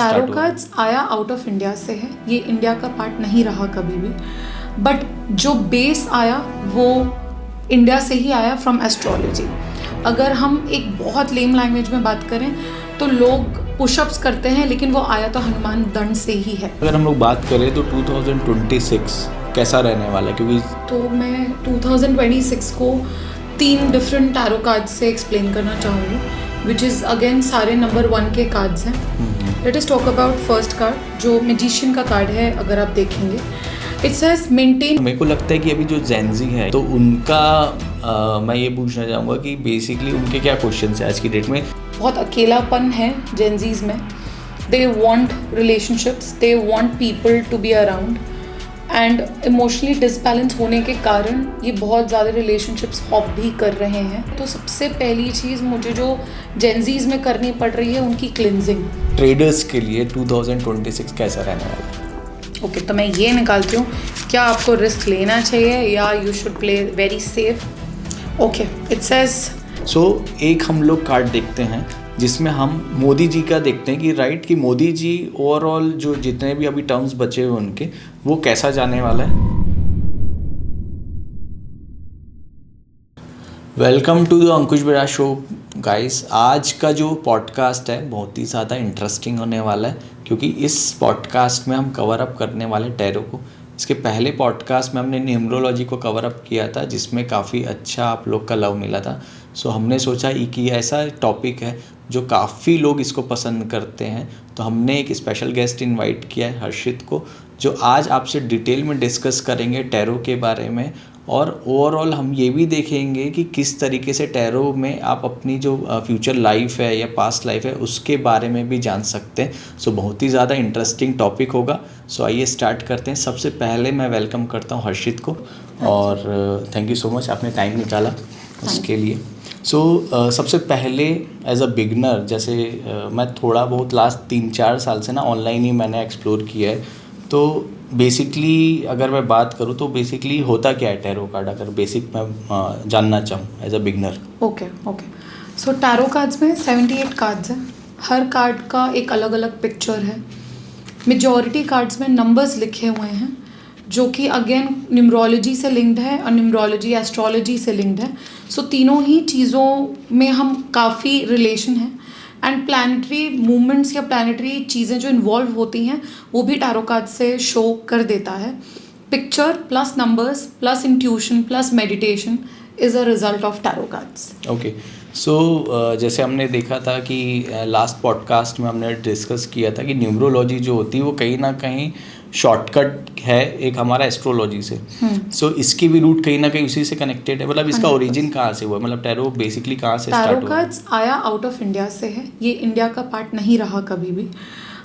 Tarot हुआ? Cards आया out of India से है, ये इंडिया का पार्ट नहीं रहा कभी भी, बट जो बेस आया वो इंडिया से ही आया फ्रॉम एस्ट्रोलॉजी। अगर हम एक बहुत लेम लैंग्वेज में बात करें तो लोग पुशअप्स करते हैं, लेकिन वो आया तो हनुमान दंड से ही है। अगर हम लोग बात करें तो 2026 कैसा रहने वाला है, क्योंकि तो मैं 2026 को 3 डिफरेंट टैरो कार्ड्स से एक्सप्लेन करना चाहूँगी, विच इज़ अगेन सारे नंबर 1 के कार्ड्स हैं। Let us talk about first card जो मैजिशियन का कार्ड है। अगर आप देखेंगे इट सेज मेंटेन। मेरे को लगता है कि अभी जो जेनजी है तो उनका मैं ये पूछना चाहूँगा कि बेसिकली उनके क्या क्वेश्चन है आज की डेट में। बहुत अकेलापन है जेनजीज में, they want relationships, they want people to be around, and emotionally disbalance होने के कारण ये बहुत ज़्यादा रिलेशनशिप्स हॉप भी कर रहे हैं। तो सबसे पहली चीज़ मुझे जो जेनजीज में करनी पड़ रही है उनकी क्लिनजिंग। ट्रेडर्स के लिए 2026 कैसा रहने वाला है? ओके, तो मैं ये निकालती हूँ, क्या आपको रिस्क लेना चाहिए या you should play very safe. Okay, it says एक हम लोग कार्ड देखते हैं जिसमें हम मोदी जी का देखते हैं कि राइट कि मोदी जी ओवरऑल जो जितने भी अभी टर्म्स बचे हुए उनके वो कैसा जाने वाला है। वेलकम टू द अंकुश बेरा शो गाइस। आज का जो पॉडकास्ट है बहुत ही ज़्यादा इंटरेस्टिंग होने वाला है, क्योंकि इस पॉडकास्ट में हम कवर अप करने वाले टैरो को। इसके पहले पॉडकास्ट में हमने न्यूमरोलॉजी को कवर अप किया था, जिसमें काफ़ी अच्छा आप लोग का लव मिला था। सो हमने सोचा कि ऐसा टॉपिक है जो काफ़ी लोग इसको पसंद करते हैं, तो हमने एक स्पेशल गेस्ट इनवाइट किया है हर्षित को, जो आज आपसे डिटेल में डिस्कस करेंगे टैरो के बारे में। और ओवरऑल हम ये भी देखेंगे कि किस तरीके से टैरो में आप अपनी जो फ्यूचर लाइफ है या पास्ट लाइफ है उसके बारे में भी जान सकते हैं। सो बहुत ही ज़्यादा इंटरेस्टिंग टॉपिक होगा। सो आइए स्टार्ट करते हैं। सबसे पहले मैं वेलकम करता हूँ हर्षित को, और थैंक यू सो मच आपने टाइम निकाला उसके लिए। सबसे पहले एज अ बिगनर, जैसे मैं थोड़ा बहुत लास्ट 3-4 साल से ना ऑनलाइन ही मैंने एक्सप्लोर किया है, तो बेसिकली अगर मैं बात करूँ तो बेसिकली होता क्या है टैरो कार्ड, अगर बेसिक मैं जानना चाहूँ as a beginner. Okay, so tarot cards में 78 कार्ड्स हैं। हर कार्ड का एक अलग अलग पिक्चर है। मेजॉरिटी कार्ड्स में नंबर्स लिखे हुए हैं, जो कि अगेन न्यूमरोलॉजी से लिंक्ड है और न्यूमरोलॉजी एस्ट्रोलॉजी से लिंक्ड है। सो तीनों ही चीज़ों में हम काफ़ी रिलेशन है, एंड प्लानिटरी मूवमेंट्स या प्लानिटरी चीज़ें जो इन्वॉल्व होती हैं वो भी टैरो कार्ड से शो कर देता है। Picture plus numbers plus intuition plus meditation is a result of tarot cards. Okay, जैसे हमने देखा था कि लास्ट पॉडकास्ट में हमने डिस्कस किया था कि न्यूमरोलॉजी जो होती है वो कहीं ना कहीं शॉर्टकट है एक हमारा एस्ट्रोलॉजी से। इसकी भी रूट कहीं ना कहीं उसी से कनेक्टेड है। मतलब इसका ओरिजिन कहाँ से हुआ, मतलब टैरो बेसिकली कहाँ से स्टार्ट हुआ? टैरो कार्ड्स आया आउट ऑफ इंडिया से है, ये इंडिया का पार्ट नहीं रहा कभी भी,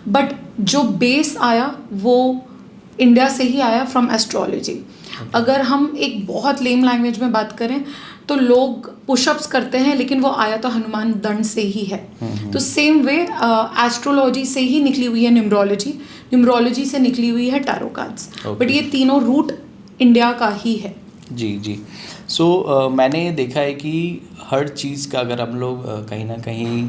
बट जो बेस आया वो इंडिया से ही आया फ्रॉम एस्ट्रोलॉजी। अगर हम एक बहुत लेम लैंग्वेज में बात करें तो लोग पुशअप्स करते हैं, लेकिन वो आया तो हनुमान दंड से ही है। तो सेम वे एस्ट्रोलॉजी से ही निकली हुई है न्यूमरोलॉजी, न्यूमरोलॉजी से निकली हुई है टैरो कार्ड्स, बट ये तीनों रूट इंडिया का ही है। जी। मैंने देखा है कि हर चीज़ का अगर हम लोग कहीं ना कहीं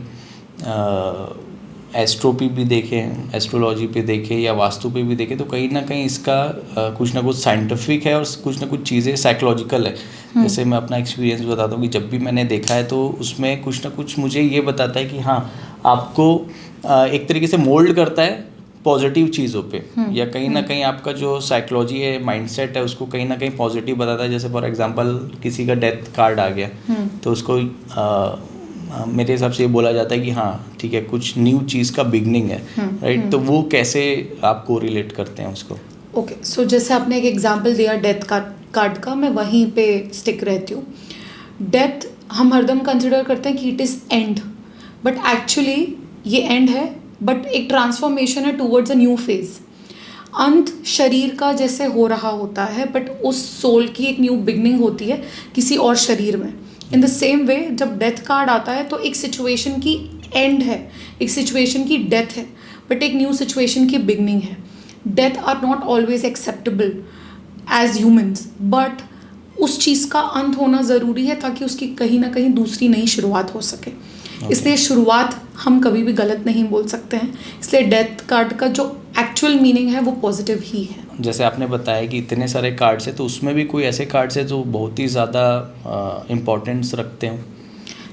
एस्ट्रो पे भी देखें, एस्ट्रोलॉजी पे देखें या वास्तु पे भी देखें, तो कहीं ना कहीं इसका कुछ ना कुछ साइंटिफिक है और कुछ ना कुछ चीज़ें साइकोलॉजिकल है। जैसे मैं अपना एक्सपीरियंस बताता हूँ कि जब भी मैंने देखा है तो उसमें कुछ ना कुछ मुझे ये बताता है कि हाँ, आपको एक तरीके से मोल्ड करता है पॉजिटिव चीज़ों पे, या कहीं ना कहीं आपका जो साइकोलॉजी है, माइंडसेट है, उसको कहीं ना कहीं पॉजिटिव बताता है। जैसे फॉर एग्जांपल किसी का डेथ कार्ड आ गया तो उसको मेरे हिसाब से ये बोला जाता है कि हाँ ठीक है, कुछ न्यू चीज़ का बिगनिंग है, राइट। तो वो कैसे आप कोरिलेट करते हैं उसको? ओके, सो जैसे आपने एक एग्जांपल दिया डेथ कार्ड का, मैं वहीं पे स्टिक रहती हूँ। डेथ हम हरदम कंसिडर करते हैं कि it is and, but actually ये एंड है, बट एक ट्रांसफॉर्मेशन है टूवर्ड्स अ न्यू फेज। अंत शरीर का जैसे हो रहा होता है, बट उस सोल की एक न्यू बिगनिंग होती है किसी और शरीर में। इन द सेम वे जब डेथ कार्ड आता है तो एक सिचुएशन की एंड है, एक सिचुएशन की डेथ है, बट एक न्यू सिचुएशन की बिगनिंग है। Death are not always acceptable as humans, but उस चीज़ का अंत होना ज़रूरी है ताकि उसकी कहीं ना कहीं दूसरी नई शुरुआत हो सके। इसलिए शुरुआत हम कभी भी गलत नहीं बोल सकते हैं, इसलिए डेथ कार्ड का जो एक्चुअल मीनिंग है वो पॉजिटिव ही है। जैसे आपने बताया कि इतने सारे कार्ड्स हैं, तो उसमें भी कोई ऐसे कार्ड्स हैं जो बहुत ही ज़्यादा इम्पोर्टेंस रखते हैं?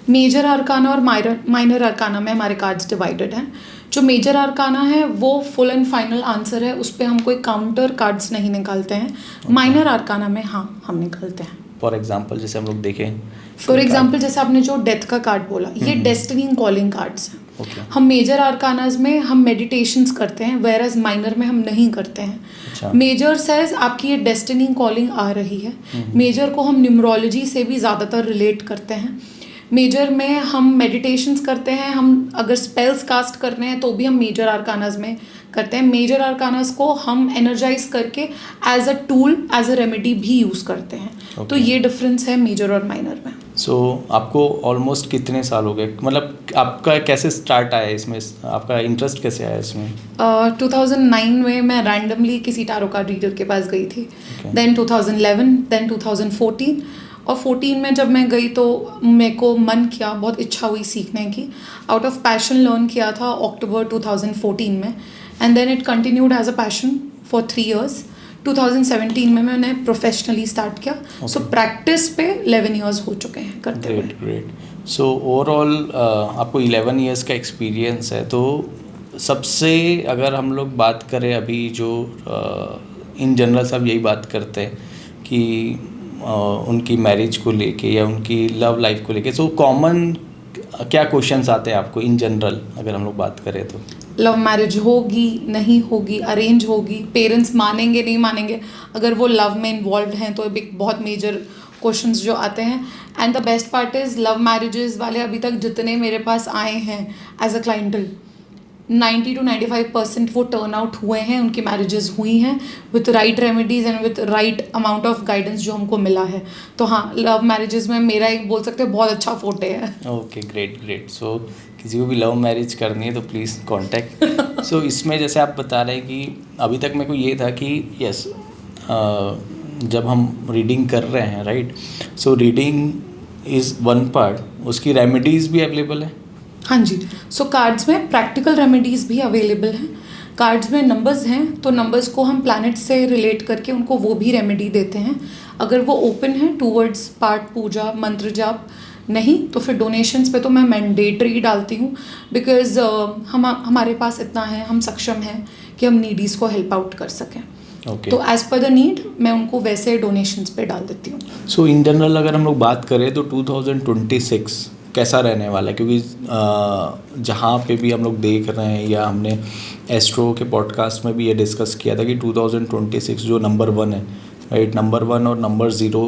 मेजर आर्काना और माइनर आर्काना में हमारे कार्ड्स डिवाइडेड हैं। जो मेजर आर्काना है वो फुल एंड फाइनल आंसर है, उस पर हम कोई काउंटर कार्ड्स नहीं निकालते हैं। माइनर आर्काना में हाँ हम निकालते हैं। फॉर एग्जांपल जैसे हम लोग देखें, फॉर एग्जांपल जैसे आपने जो डेथ का कार्ड बोला, ये डेस्टिनी कॉलिंग कार्ड्स हैं। हम मेजर आर्कानाज में हम मेडिटेशंस करते हैं, वेयर एज माइनर में हम नहीं करते हैं। मेजर सेज आपकी ये डेस्टिनी कॉलिंग आ रही है। मेजर को हम न्यूमरोलॉजी से भी ज़्यादातर रिलेट करते हैं। मेजर में हम मेडिटेशंस करते हैं, हम अगर स्पेल्स कास्ट करने हैं तो भी हम मेजर आर्कानाज में करते हैं। मेजर आर्कानाज को हम एनर्जाइज करके as a tool, as a remedy भी यूज़ करते हैं। तो ये डिफरेंस है मेजर और माइनर में। सो आपको ऑलमोस्ट कितने साल हो गए, मतलब आपका कैसे स्टार्ट आया इसमें, आपका इंटरेस्ट कैसे आया इसमें? 2009 में मैं रैंडमली किसी टैरो कार्ड रीडर के पास गई थी। देन 2011, देन 2014, और 14 में जब मैं गई तो मेरे को मन किया, बहुत इच्छा हुई सीखने की। आउट ऑफ पैशन लर्न किया था अक्टूबर 2014 में, and then it continued as a passion for 3 years। 2017 में मैंने प्रोफेशनली स्टार्ट किया। सो प्रैक्टिस पे 11 years हो चुके हैं करते हुए। ग्रेट। सो ओवरऑल आपको 11 years का एक्सपीरियंस है, तो सबसे अगर हम लोग बात करें अभी जो इन जनरल सब यही बात करते हैं कि उनकी मैरिज को लेके या उनकी लव लाइफ को लेके, सो कॉमन क्या क्वेश्चंस आते हैं आपको इन जनरल अगर हम लोग बात करें तो? लव मैरिज होगी नहीं होगी, अरेंज होगी, पेरेंट्स मानेंगे नहीं मानेंगे, अगर वो लव में इन्वॉल्व हैं तो एक बहुत मेजर क्वेश्चंस जो आते हैं। And the best part is love marriages वाले अभी तक जितने मेरे पास आए हैं एज अ क्लाइंटल, 90 to 95% वो टर्न आउट हुए हैं, उनकी मैरिजेस हुई हैं with right remedies and with right amount of guidance जो हमको मिला है। तो हाँ, लव मैरिजेस में मेरा एक बोल सकते हैं बहुत अच्छा फोटे है। Okay, great. सो किसी को भी लव मैरिज करनी है तो प्लीज़ कॉन्टैक्ट। सो इसमें जैसे आप बता रहे हैं कि अभी तक मेरे को ये था कि यस, जब हम रीडिंग कर रहे हैं, right, so reading is one part, उसकी रेमेडीज़ भी अवेलेबल है? हाँ जी। सो कार्ड्स में प्रैक्टिकल रेमेडीज़ भी अवेलेबल हैं। कार्ड्स में नंबर्स हैं तो नंबर्स को हम प्लैनेट से रिलेट करके उनको वो भी रेमेडी देते हैं। अगर वो ओपन है टूवर्ड्स पाठ पूजा मंत्र जाप, नहीं तो फिर डोनेशंस पे तो मैं मैंडेटरी डालती हूँ, बिकॉज हमारे पास इतना है, हम सक्षम हैं कि हम नीडीज़ को हेल्प आउट कर सकें। तो एज़ पर द नीड मैं उनको वैसे डोनेशंस पे डाल देती हूँ। सो इन जनरल अगर हम लोग बात करें तो 2026 कैसा रहने वाला है? क्योंकि जहाँ पे भी हम लोग देख रहे हैं या हमने एस्ट्रो के पॉडकास्ट में भी ये डिस्कस किया था कि 2026 जो नंबर 1 है, राइट, नंबर 1 और नंबर 0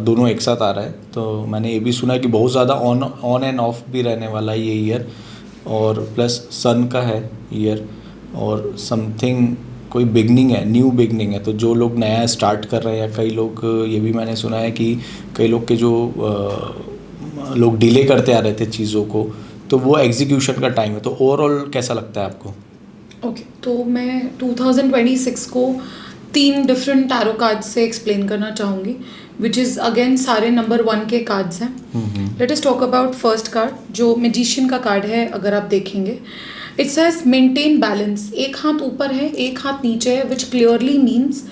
दोनों एक साथ आ रहा है। तो मैंने ये भी सुना कि बहुत ज़्यादा ऑन एंड ऑफ भी रहने वाला है ये ईयर, और प्लस सन का है ईयर, और समथिंग कोई बिगनिंग है, न्यू बिगनिंग है। तो जो लोग नया स्टार्ट कर रहे हैं, कई लोग, ये भी मैंने सुना है कि कई लोग के जो लोग डिले करते आ रहे थे चीज़ों को, तो वो एग्जीक्यूशन का टाइम है। तो ओवरऑल कैसा लगता है आपको? ओके, तो मैं 2026 को 3 डिफरेंट टैरो कार्ड्स से एक्सप्लेन करना चाहूँगी, विच इज़ अगेन सारे नंबर 1 के कार्ड्स हैं। Let us talk about first card जो मैजिशियन का कार्ड है। अगर आप देखेंगे इट सेज मेंटेन बैलेंस, एक हाथ ऊपर है एक हाथ नीचे है, विच क्लियरली मीन्स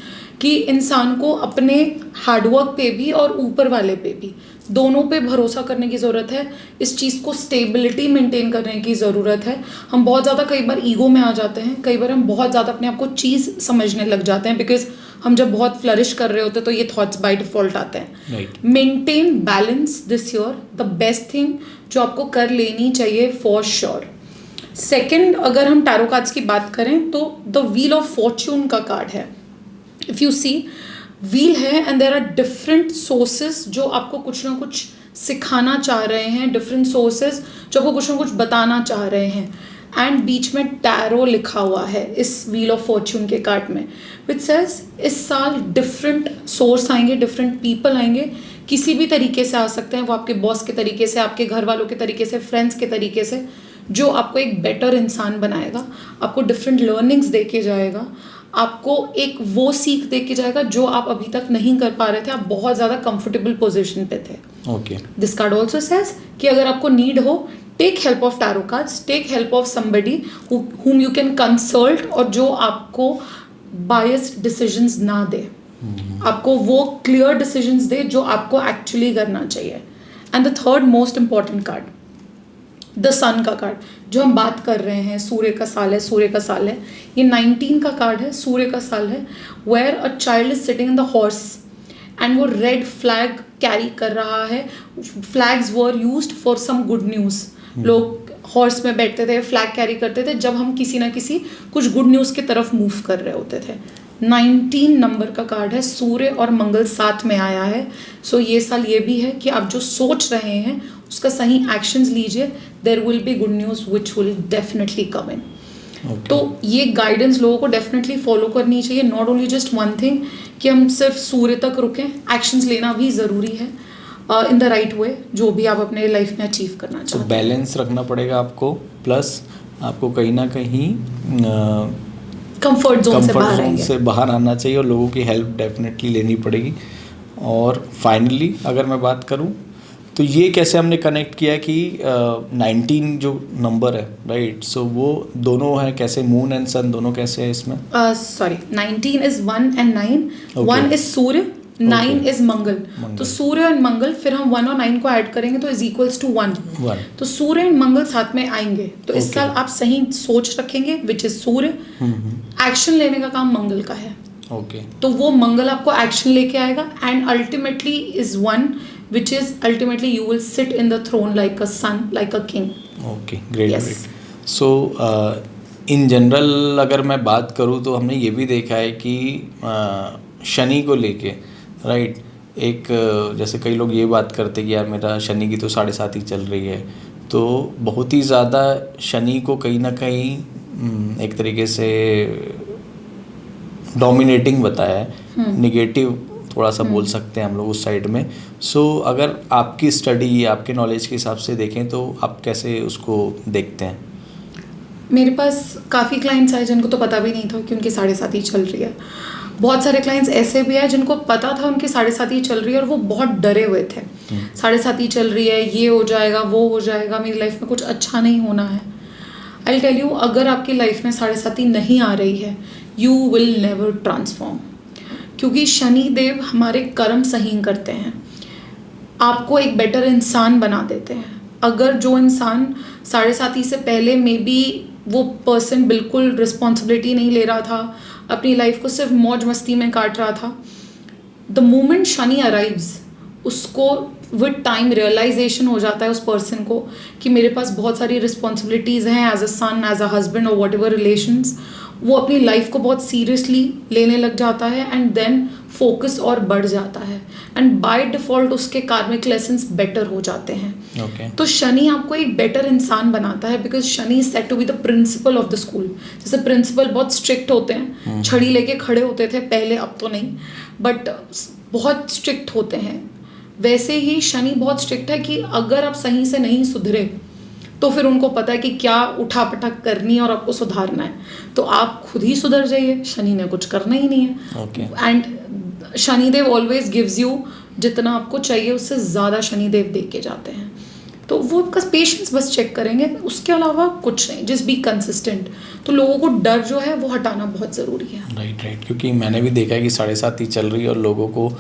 कि इंसान को अपने हार्डवर्क पे भी और ऊपर वाले पे भी दोनों पे भरोसा करने की ज़रूरत है। इस चीज़ को स्टेबिलिटी मेंटेन करने की ज़रूरत है। हम बहुत ज़्यादा कई बार ईगो में आ जाते हैं, कई बार हम बहुत ज़्यादा अपने आप को चीज़ समझने लग जाते हैं, बिकॉज हम जब बहुत फ्लरिश कर रहे होते हैं तो ये थॉट्स बाय डिफॉल्ट आते हैं। Maintain balance this year, the best thing जो आपको कर लेनी चाहिए फॉर श्योर। सेकेंड, अगर हम टैरो कार्ड्स की बात करें तो द व्हील ऑफ फॉर्च्यून का कार्ड है। इफ़ यू सी, व्हील है and there are different sources जो आपको कुछ ना कुछ सिखाना चाह रहे हैं, डिफरेंट सोर्सेस जो आपको कुछ ना कुछ बताना चाह रहे हैं, एंड बीच में टैरो लिखा हुआ है इस व्हील ऑफ फॉर्च्यून के कार्ड में, विच सेज इस साल डिफरेंट सोर्स आएंगे, डिफरेंट पीपल आएंगे, किसी भी तरीके से आ सकते हैं। वो आपके बॉस के तरीके से, आपके घर वालों के तरीके से, फ्रेंड्स के तरीके से, जो आपको एक बेटर इंसान बनाएगा, आपको डिफरेंट लर्निंग्स दे के जाएगा, आपको एक वो सीख दे के जाएगा जो आप अभी तक नहीं कर पा रहे थे, आप बहुत ज़्यादा कंफर्टेबल पोजीशन पे थे। Okay this card also says कि अगर आपको नीड हो, take help of tarot cards, take help of somebody whom you can consult, और जो आपको बायस्ड डिसीजंस ना दे, आपको वो क्लियर डिसीजंस दे जो आपको एक्चुअली करना चाहिए. And the third most important card, the sun का कार्ड, जो हम बात कर रहे हैं, सूर्य का साल है, सूर्य का साल है, ये 19 का कार्ड है, सूर्य का साल है, where a child is sitting in the horse and वो रेड फ्लैग कैरी कर रहा है. Flags were used for some good news. लोग हॉर्स में बैठते थे, फ्लैग कैरी करते थे जब हम किसी ना किसी कुछ गुड न्यूज़ की तरफ मूव कर रहे होते थे. 19 नंबर का कार्ड है, सूर्य और मंगल साथ में आया है. सो ये साल ये भी है कि आप जो सोच रहे हैं उसका सही एक्शंस लीजिए. There will be good news which will definitely come in. तो ये गाइडेंस लोगों को डेफिनेटली फॉलो करनी चाहिए. Not only just one thing कि हम सिर्फ सूर्य तक रुकें, एक्शंस लेना भी ज़रूरी है इन द राइट वे, जो भी आप अपने लाइफ में अचीव करना चाहते हैं. बैलेंस रखना पड़ेगा आपको, प्लस आपको कहीं ना कहीं कंफर्ट जोन से बाहर आना चाहिए और लोगों की हेल्प डेफिनेटली लेनी पड़ेगी. और फाइनली अगर मैं बात करूं तो ये कैसे हमने कनेक्ट किया कि 19 जो नंबर है, राइट, सो वो दोनों है कैसे, मून एंड सन दोनों कैसे है इसमें? Sorry, 19 is 1 and 9. 1 इज सूर्य, 9 इज मंगल. तो सूर्य और मंगल, फिर हम 1 और 9 को ऐड करेंगे तो इज इक्वल्स टू 1. तो सूर्य और मंगल साथ में आएंगे. तो इस साल आप सही सोच रखेंगे विच इज सूर्य. एक्शन लेने का काम मंगल का है. तो वो मंगल आपको एक्शन लेके आएगा and ultimately is 1 which is ultimately you will sit in the throne like a son, like a king. Okay, great. Yes. Great. So in general अगर मैं बात करूँ तो हमने ये भी देखा है कि शनि को लेके, राइट, एक जैसे कई लोग ये बात करते हैं कि यार मेरा शनि की तो 7.5 ही चल रही है, तो बहुत ही ज़्यादा शनि को कहीं ना कहीं एक तरीके से डोमिनेटिंग बताया है, निगेटिव थोड़ा सा बोल सकते हैं हम लोग उस साइड में. सो अगर आपकी स्टडी या आपके नॉलेज के हिसाब से देखें तो आप कैसे उसको देखते हैं? मेरे पास काफ़ी क्लाइंट्स आए जिनको तो पता भी नहीं था कि उनकी 7.5 ही चल रही है. बहुत सारे क्लाइंट्स ऐसे भी आए जिनको पता था उनकी 7.5 ही चल रही है और वो बहुत डरे हुए थे. 7.5 ही चल रही है, ये हो जाएगा, वो हो जाएगा, मेरी लाइफ में कुछ अच्छा नहीं होना है. आई विल टेल यू, अगर आपकी लाइफ में 7.5 नहीं आ रही है, यू विल नेवर ट्रांसफॉर्म. क्योंकि शनि देव हमारे कर्म सही करते हैं, आपको एक बेटर इंसान बना देते हैं. अगर जो इंसान 7.5 से पहले मे बी वो पर्सन बिल्कुल रिस्पॉन्सिबिलिटी नहीं ले रहा था, अपनी लाइफ को सिर्फ मौज मस्ती में काट रहा था, द मोमेंट शनि अराइव्स उसको विद टाइम रियलाइजेशन हो जाता है उस पर्सन को कि मेरे पास बहुत सारी रिस्पॉन्सिबिलिटीज़ हैं as a son, as a husband और वॉट एवर रिलेशंस. वो अपनी लाइफ को बहुत सीरियसली लेने लग जाता है एंड देन फोकस और बढ़ जाता है एंड बाय डिफ़ॉल्ट उसके कार्मिक लेसन्स बेटर हो जाते हैं. तो शनि आपको एक बेटर इंसान बनाता है because Shani is said to be the principal of the school. जैसे प्रिंसिपल बहुत स्ट्रिक्ट होते हैं, छड़ी लेके खड़े होते थे पहले, अब तो नहीं, बट बहुत स्ट्रिक्ट होते हैं. वैसे ही शनि बहुत स्ट्रिक्ट है कि अगर आप सही से नहीं सुधरे तो फिर उनको पता है कि क्या उठा पटक करनी है और आपको सुधारना है. तो आप खुद ही सुधर जाइए, शनि ने कुछ करना ही नहीं है. And Shanidev always gives you जितना आपको चाहिए, उससे ज़्यादा शनिदेव दे के जाते हैं. तो वो आपका पेशेंस बस चेक करेंगे, उसके अलावा कुछ नहीं. Just be consistent. तो लोगों को डर जो है वो हटाना बहुत ज़रूरी है. राइट. क्योंकि मैंने भी देखा है कि 7.5 ही चल रही है और लोगों को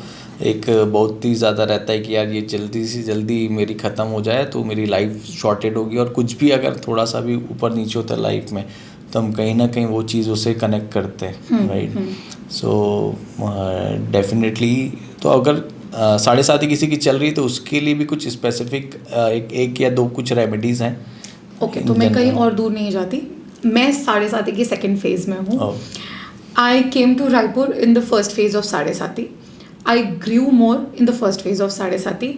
एक बहुत ही ज़्यादा रहता है कि यार ये जल्दी से जल्दी मेरी ख़त्म हो जाए तो मेरी लाइफ शॉर्टेड होगी. और कुछ भी अगर थोड़ा सा भी ऊपर नीचे होता है लाइफ में तो हम कहीं ना कहीं वो चीज़ उसे कनेक्ट करते हैं, राइट. सो डेफिनेटली तो अगर 7.5 किसी की चल रही है तो उसके लिए भी कुछ स्पेसिफिक एक या दो कुछ रेमेडीज़ हैं. ओके, तो मैं कहीं और दूर नहीं जाती. मैं 7.5 के सेकेंड फेज में हूँ. I came to Raipur in the first phase of 7.5. I grew more in the first phase of 7.5.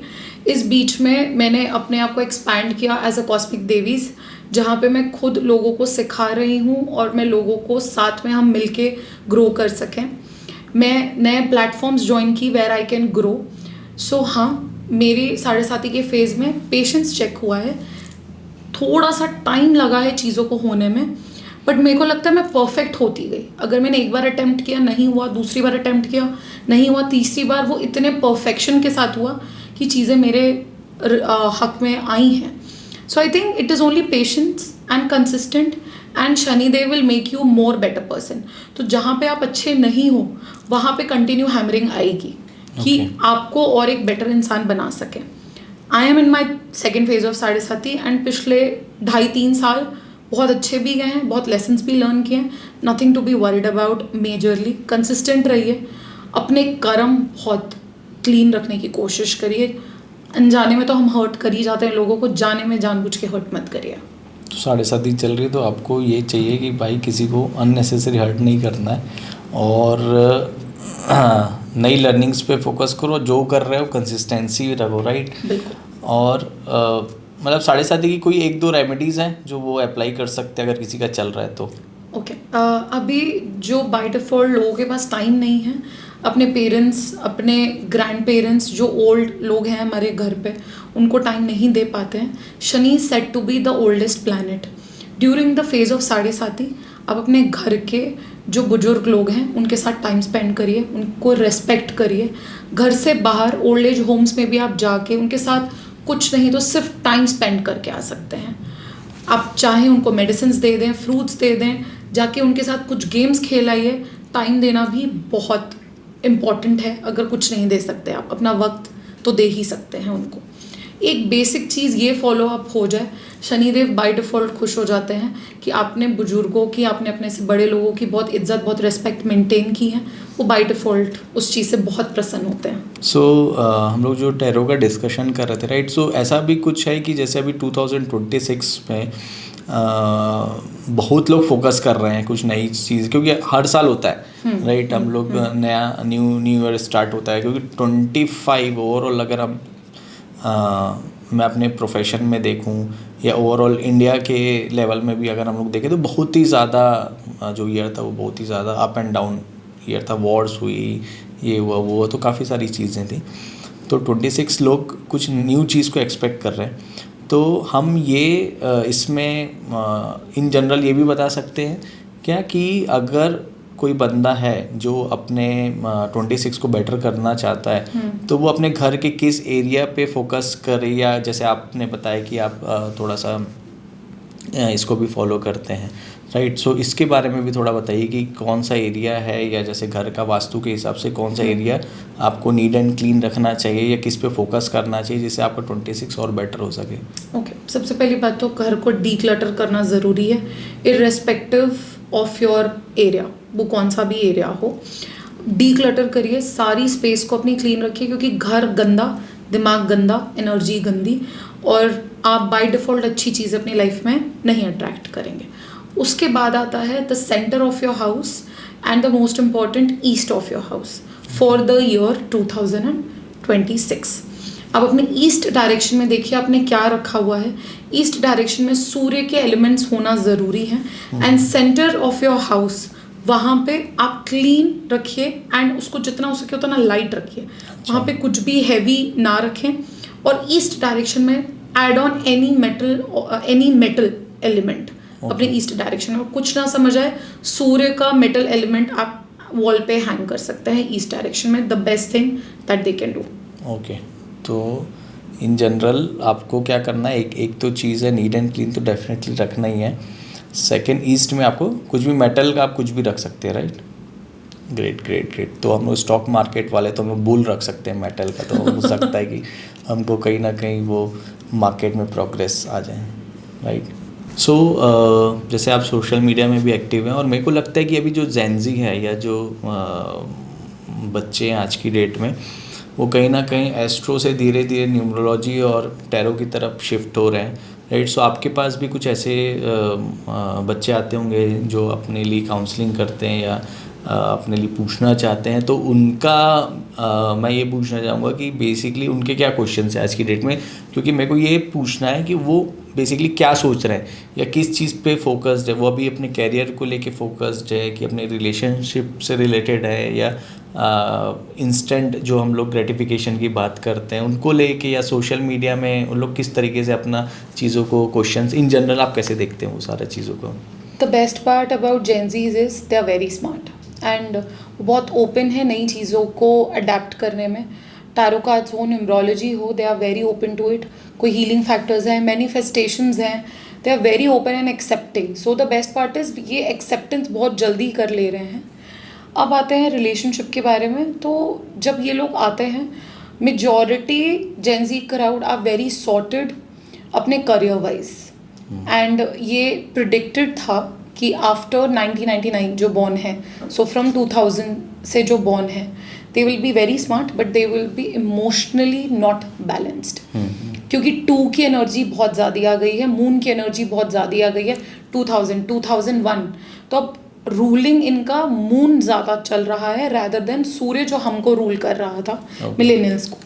इस बीच में मैंने अपने आप को एक्सपैंड किया एज अ कॉस्मिक देवीज़, जहाँ पे मैं खुद लोगों को सिखा रही हूँ और मैं लोगों को साथ में हम मिलके ग्रो कर सकें. मैं नए प्लेटफॉर्म्स ज्वाइन की वेयर आई कैन ग्रो. सो हाँ, मेरी 7.5 के फेज़ में पेशेंस चेक हुआ है, थोड़ा सा टाइम लगा है चीज़ों को होने में, बट मेरे को लगता है मैं परफेक्ट होती गई. अगर मैंने एक बार अटेम्प्ट किया नहीं हुआ, दूसरी बार अटेम्प्ट किया नहीं हुआ, तीसरी बार वो इतने परफेक्शन के साथ हुआ कि चीज़ें मेरे हक में आई हैं. So I think it is only patience and consistent and Shanidev will make you more better person. तो जहाँ पे आप अच्छे नहीं हो वहाँ पे कंटिन्यू हैमरिंग आएगी कि आपको और एक बेटर इंसान बना सके. I am in my second phase of साढ़े साथी एंड पिछले 2.5-3 साल बहुत अच्छे भी गए हैं, बहुत लेसन्स भी लर्न किए हैं. Nothing to be worried about majorly. Consistent रहिए, अपने कर्म बहुत क्लीन रखने की कोशिश करिए. अनजाने में तो हम हर्ट कर ही जाते हैं लोगों को, जाने में जानबूझ के हर्ट मत करिए. तो 7.5 चल रही है तो आपको ये चाहिए कि भाई किसी को अननेसेसरी हर्ट नहीं करना है और नई लर्निंग्स पे फोकस करो. जो कर रहे हो कंसिस्टेंसी रखो, राइट. और मतलब 7.5 की कोई 1-2 रेमेडीज़ हैं जो वो अप्लाई कर सकते हैं अगर किसी का चल रहा है तो. ओके. अभी जो बाय डिफ़ॉल्ट लोगों के पास टाइम नहीं है, अपने पेरेंट्स, अपने ग्रैंड पेरेंट्स जो ओल्ड लोग हैं हमारे घर पे, उनको टाइम नहीं दे पाते हैं. Shani said to be the oldest planet. During the phase of साढ़े साथी आप अपने घर के जो बुजुर्ग लोग हैं उनके साथ टाइम स्पेंड करिए, उनको रेस्पेक्ट करिए. घर से बाहर ओल्ड एज होम्स में भी आप जाके उनके साथ कुछ नहीं तो सिर्फ टाइम स्पेंड करके आ सकते हैं. आप चाहें उनको मेडिसिन्स दे दें, फ्रूट्स दे दें, जाके उनके साथ कुछ गेम्स खेलाइए. टाइम देना भी बहुत इम्पॉर्टेंट है. अगर कुछ नहीं दे सकते आप अपना वक्त तो दे ही सकते हैं उनको. एक बेसिक चीज़ ये फॉलो अप हो जाए, शनिदेव बाय डिफ़ॉल्ट खुश हो जाते हैं कि आपने बुजुर्गों की, आपने अपने से बड़े लोगों की बहुत इज्जत, बहुत रिस्पेक्ट मेंटेन की है. वो बाय डिफ़ॉल्ट उस चीज़ से बहुत प्रसन्न होते हैं. सो हम लोग जो टैरो का डिस्कशन कर रहे थे, राइट. सो ऐसा भी कुछ है कि जैसे अभी 2026 में बहुत लोग फोकस कर रहे हैं कुछ नई चीज़, क्योंकि हर साल होता है, राइट. हम लोग नया न्यू ईयर स्टार्ट होता है, क्योंकि 25 ओवरऑल अगर हम मैं अपने प्रोफेशन में देखूं या ओवरऑल इंडिया के लेवल में भी अगर हम लोग देखें तो बहुत ही ज़्यादा जो ईयर था वो बहुत ही ज़्यादा अप एंड डाउन ईयर था. वॉर्स हुई, ये हुआ वो, तो काफ़ी सारी चीज़ें थी. तो 26 लोग कुछ न्यू चीज़ को एक्सपेक्ट कर रहे हैं. तो हम ये इसमें इन जनरल ये भी बता सकते हैं क्या कि अगर कोई बंदा है जो अपने 26 को बेटर करना चाहता है तो वो अपने घर के किस एरिया पे फोकस करे, या जैसे आपने बताया कि आप थोड़ा सा इसको भी फॉलो करते हैं, राइट. सो इसके बारे में भी थोड़ा बताइए कि कौन सा एरिया है, या जैसे घर का वास्तु के हिसाब से कौन सा एरिया आपको नीट एंड क्लीन रखना चाहिए या किस पे फोकस करना चाहिए जिससे आपका 26 और बेटर हो सके. ओके. सबसे पहली बात तो घर को डीक्लटर करना ज़रूरी है, इर्रेस्पेक्टिव ऑफ योर एरिया. वो कौन सा भी एरिया हो, डीक्लटर करिए. सारी स्पेस को अपनी क्लीन रखिए, क्योंकि घर गंदा, दिमाग गंदा, एनर्जी गंदी, और आप बाय डिफ़ॉल्ट अच्छी चीज़ अपनी लाइफ में नहीं अट्रैक्ट करेंगे. उसके बाद आता है the centre of your house and the most important east of your house for the year 2026. आप अपने ईस्ट डायरेक्शन में देखिए आपने क्या रखा हुआ है. ईस्ट डायरेक्शन में सूर्य के एलिमेंट्स होना ज़रूरी है. And centre of your house, वहाँ पे आप क्लीन रखिए एंड उसको जितना हो सके उतना लाइट रखिए. वहाँ पे कुछ भी हैवी ना रखें. और ईस्ट डायरेक्शन में add on any metal element अपने ईस्ट डायरेक्शन में. कुछ ना समझ आए, सूर्य का मेटल एलिमेंट आप वॉल पे हैंग कर सकते हैं ईस्ट डायरेक्शन में. The best thing that they can do. Okay. तो इन जनरल आपको क्या करना है, एक तो चीज़ है नीट एंड क्लीन तो डेफिनेटली रखना ही है. सेकंड, ईस्ट में आपको कुछ भी मेटल का आप कुछ भी रख सकते हैं, राइट. ग्रेट. तो हम लोग स्टॉक मार्केट वाले तो हम लोग बुल रख सकते हैं मेटल का, तो हो सकता है कि हमको कहीं ना कहीं वो मार्केट में प्रोग्रेस आ जाए, राइट. सो जैसे आप सोशल मीडिया में भी एक्टिव हैं, और मेरे को लगता है कि अभी जो जेनजी है या जो बच्चे हैं आज की डेट में, वो कहीं ना कहीं एस्ट्रो से धीरे धीरे न्यूमरोलॉजी और टैरो की तरफ शिफ्ट हो रहे हैं, राइट. सो आपके पास भी कुछ ऐसे बच्चे आते होंगे जो अपने लिए काउंसलिंग करते हैं या अपने लिए पूछना चाहते हैं, तो उनका मैं ये पूछना चाहूँगा कि बेसिकली उनके क्या क्वेश्चंस हैं आज की डेट में, क्योंकि मेरे को ये पूछना है कि वो बेसिकली क्या सोच रहे हैं या किस चीज़ पे फोकस्ड है. वो अभी अपने कैरियर को लेके फोकस्ड है कि अपने रिलेशनशिप से रिलेटेड है, या इंस्टेंट जो हम लोग ग्रेटिफिकेशन की बात करते हैं उनको लेके, या सोशल मीडिया में उन लोग किस तरीके से अपना चीज़ों को क्वेश्चंस इन जनरल आप कैसे देखते हैं वो सारी चीज़ों को. The best part about Gen Zs is they are very smart and बहुत ओपन है नई चीज़ों को अडेप्ट करने में. टैरो कार्ड्स हो, न्यूमरोलॉजी हो, they are very open to it. कोई हीलिंग फैक्टर्स हैं, मैनिफेस्टेशंस हैं, they are very open and accepting. So the best part is ये एक्सेप्टेंस बहुत जल्दी कर ले रहे हैं. अब आते हैं रिलेशनशिप के बारे में. तो जब ये लोग आते हैं, majority Gen Z crowd are very sorted अपने करियर वाइज. एंड ये प्रिडिक्टेड था कि आफ्टर 1999 जो बॉर्न है, सो फ्रॉम 2000 से जो बॉर्न है, they will be very smart but they will be emotionally not balanced. क्योंकि 2 की एनर्जी बहुत ज़्यादा आ गई है, मून की एनर्जी बहुत ज़्यादा आ गई है. 2001 तो अब रूलिंग इनका मून ज़्यादा चल रहा है रैदर देन सूर्य जो हमको रूल कर रहा था, मिलेनियल्स को.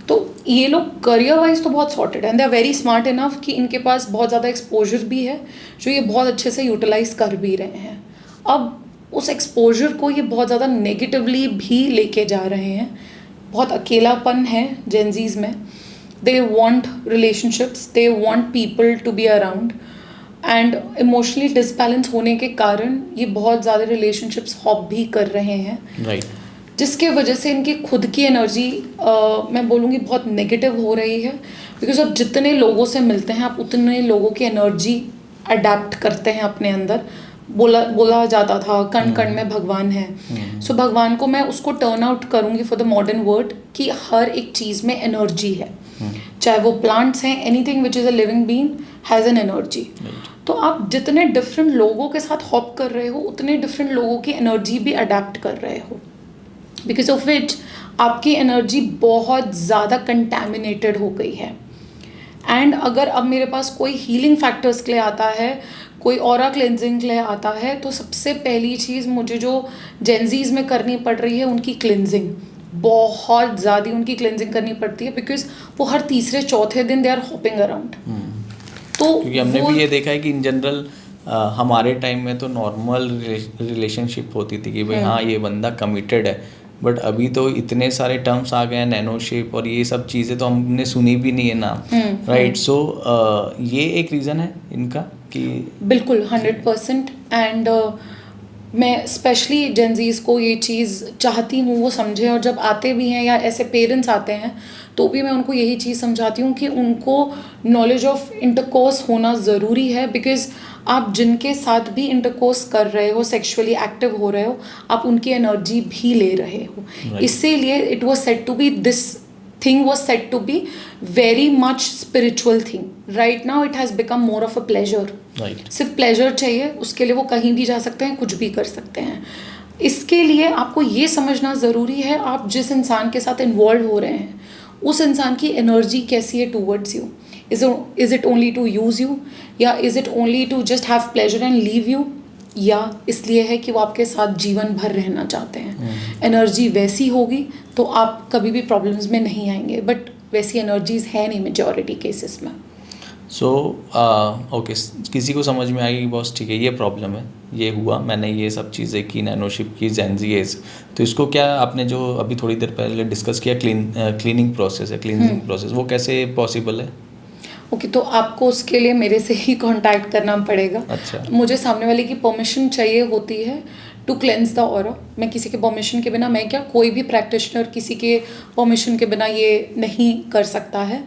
तो ये लोग करियर वाइज तो बहुत सॉर्टेड हैं, they are very smart enough कि इनके पास बहुत ज़्यादा एक्सपोजर भी है जो ये बहुत अच्छे से यूटिलाइज कर भी रहे हैं. अब उस एक्सपोजर को ये बहुत ज़्यादा नेगेटिवली भी लेके जा रहे हैं. बहुत अकेलापन है जेनजीज में. They want relationships, they want people to be around. And emotionally disbalance होने के कारण ये बहुत ज़्यादा रिलेशनशिप्स हॉप भी कर रहे हैं, जिसके वजह से इनकी खुद की एनर्जी मैं बोलूँगी बहुत नेगेटिव हो रही है. बिकॉज आप जितने लोगों से मिलते हैं, आप उतने लोगों की एनर्जी अडेप्ट करते हैं अपने अंदर. बोला जाता था कण कण में भगवान है. सो भगवान को मैं उसको टर्न आउट करूँगी फॉर द मॉडर्न वर्ड कि हर एक चीज़ में एनर्जी है. चाहे वो प्लांट्स हैं, anything which is a living being has an energy. तो आप जितने डिफरेंट लोगों के साथ हॉप कर रहे हो, उतने डिफरेंट लोगों की एनर्जी भी अडेप्ट कर रहे हो. बिकॉज ऑफ विच आपकी एनर्जी बहुत ज़्यादा कंटैमिनेटेड हो गई है. एंड अगर अब मेरे पास कोई हीलिंग फैक्टर्स के लिए आता है, कोई ऑरा क्लेंजिंग के लिए आता है, तो सबसे पहली चीज़ मुझे जो जेनजीज में करनी पड़ रही है उनकी क्लिनजिंग. बहुत ज़्यादा उनकी क्लिनजिंग करनी पड़ती है बिकॉज वो हर तीसरे चौथे दिन दे आर हॉपिंग अराउंड. तो क्योंकि हमने भी ये देखा है कि इन जनरल हमारे टाइम में तो नॉर्मल रिलेशनशिप होती थी कि भाई हाँ ये बंदा कमिटेड है. बट अभी तो इतने सारे टर्म्स आ गए हैं, नैनोशिप और ये सब चीज़ें तो हमने सुनी भी नहीं है नाम. राइट. सो ये एक रीज़न है इनका कि बिल्कुल 100%. एंड मैं स्पेशली जेनजीज को ये चीज़ चाहती हूँ वो समझें. और जब आते भी हैं या ऐसे पेरेंट्स आते हैं तो भी मैं उनको यही चीज़ समझाती हूँ कि उनको नॉलेज ऑफ इंटरकोर्स होना ज़रूरी है. बिकॉज आप जिनके साथ भी इंटरकोर्स कर रहे हो, सेक्सुअली एक्टिव हो रहे हो, आप उनकी एनर्जी भी ले रहे हो. इसीलिए it was said to be this thing was said to be very much spiritual thing. Right now it has become more of a pleasure. सिर्फ pleasure चाहिए, उसके लिए वो कहीं भी जा सकते हैं, कुछ भी कर सकते हैं. इसके लिए आपको ये समझना ज़रूरी है आप जिस इंसान के साथ इन्वॉल्व हो रहे हैं उस इंसान की एनर्जी कैसी है towards you. Is it only to use you, या is it only to just have pleasure and leave you, या इसलिए है कि वो आपके साथ जीवन भर रहना चाहते हैं. एनर्जी वैसी होगी तो आप कभी भी प्रॉब्लम्स में नहीं आएंगे. बट वैसी एनर्जीज है नहीं मेजॉरिटी केसेस में. सो ओके, किसी को समझ में आएगी बॉस ठीक है ये प्रॉब्लम है, ये हुआ, मैंने ये सब चीज़ें की, नैनोशिप की, जेनजीएज. तो इसको क्या आपने जो अभी थोड़ी देर पहले डिस्कस किया क्लीनिंग प्रोसेस है, क्लीनिंग प्रोसेस, वो कैसे पॉसिबल है? ओके तो आपको उसके लिए मेरे से ही कांटेक्ट करना पड़ेगा. अच्छा. मुझे सामने वाले की परमिशन चाहिए होती है टू क्लेंस द ऑरा. मैं किसी के परमिशन के बिना, मैं क्या कोई भी प्रैक्टिशनर किसी के परमिशन के बिना ये नहीं कर सकता है.